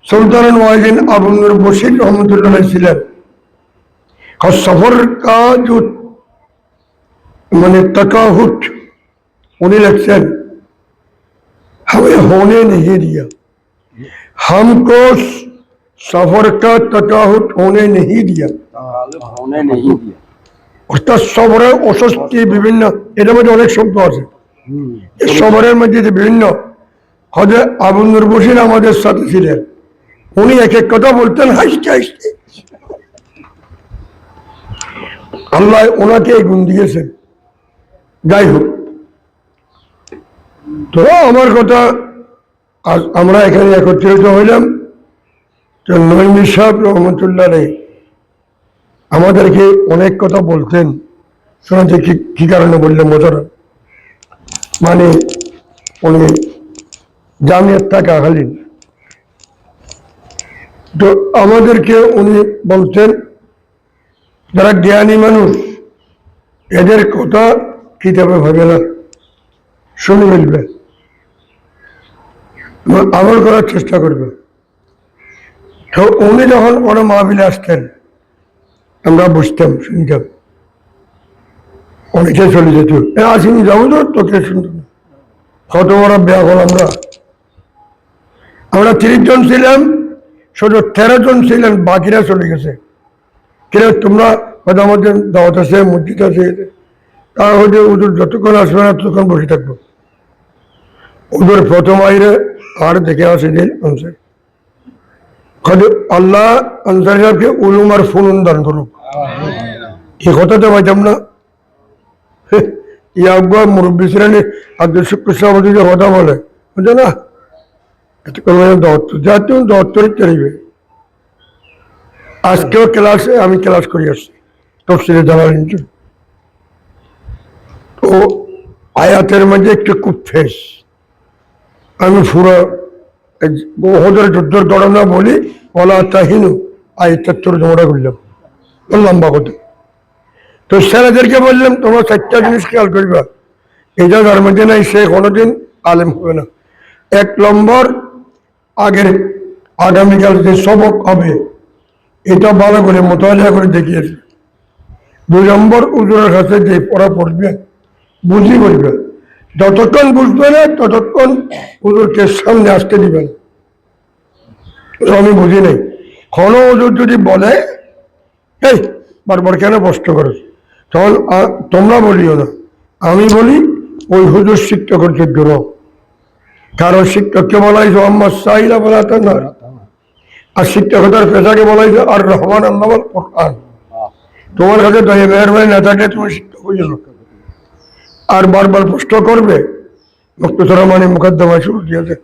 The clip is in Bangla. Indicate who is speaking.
Speaker 1: सुल्तान वाहिदीन अबू नूर बशीर रहमतुल्लाह ছিলেন। और सफर का जो मैंने तकाहुट उन्हें लिखছেন हमें होने नहीं दिया, हमको सफर का तकाहुट होने नहीं दिया। অর্থাৎ সফরের অস্বস্তি বিভিন্ন এর মধ্যে অনেক শব্দ আছে। সফরের মধ্যে যে বিভিন্ন হযরত আবু নূর বশীর আমাদের সাথে ছিলেন, উনি এক এক কথা বলতেন হাসতে হাসতে। আল্লাহ ওনাকে এই গুণ দিয়েছেন। যাই হোক, তো আমার কথা আজ আমরা এখানে একত্রিত হইলাম। তো নঈমী সাহেব রহমতুল্লাহ আলাইহি আমাদেরকে অনেক কথা বলতেন, শোনাতে কি কারণে বললেন মজারা, মানে উনি জামিয়াত থাকাকালীন তো আমাদেরকে উনি বলতেন যারা জ্ঞানী মানুষ এদের কথা কিতাবে ভাবে না, শুনে ফেলবে, আমল করার চেষ্টা করবে। তো উনি যখন কোনো মাহফিলে আসতেন আমরা বুঝতাম, শুনতাম, অনেকে চলে যেত, আসিনি যাবো তো তোকে শুনতাম। কত বড় ব্যাগ হল আমরা 30 জন ছিলাম, শুধু 13 জন ছিলেন, বাকিরা চলে গেছে। কেন তোমরা হয়তো আমাদের দাওয়াত আছে, মসজিদ আছে, তারা হয়তো ওদের যতক্ষণ আসবে না ততক্ষণ বসে থাকবো। ওদের প্রথম আইরে আর দেখে আসে দিন আনসার, আল্লাহ আনসার সাহেবকে উলুম আর ফুনুন দান করুক। এই কথাতে পাইতাম না। ইয়াব্বা মুরব্বী ছিলেন আব্দুল শুক্র সভাপতি যে কথা বলে বুঝছো না, এতক্ষণ দত্তর জাতীয় দত্তরিক চাইবে। আজকেও ক্লাসে আমি ক্লাস করে আসছি তফসিরে জালালাইন। তো আয়াতের মধ্যে একটু খুব ফেস আমি পুরো ওদের যুদ্ধের ঘটনা বলি, বলা তাহিনু আয়াতের তর্জমাটা করলাম, লম্বা কথা। তো ছেলেদেরকে বললাম তোমরা 4টা জিনিস খেয়াল করবা, এটা যার মধ্যে নাই সে কোনোদিন আলেম হবে না। 1 নম্বর, আগের আগামীকাল যে সবক হবে এটা ভালো করে মোতাবেলা করে দেখিয়েছে। 2 নম্বর, হুজুরের কাছে যে পড়া পড়বে বুঝি বলবে, যতক্ষণ বুঝবে না ততক্ষণ হুজুরকে সামনে আসতে দিবেন। আমি বুঝি নাই, কোনো হুজুর যদি বলে এই বারবার কেন প্রশ্ন করো, তখন তোমরা বলিও না, আমি বলি ওই হুজুর শিক্ষকের যোগ্য নও। কারণ শিক্ষককে বলা হয়েছে মোহাম্মদ সাহিলা বলা না, আর শিক্ষকতার পেশাকে বলা হয়েছে আর রহমান আল্লাহ কোরআন। তোমার কাছে দয়া মেহরবানি না থাকলে তুমি শিক্ষক হয়ে যাবে। আর বারবার প্রশ্ন করবে, মুক্তসরা মানে মুকদ্দমায় শুরু দিয়েছে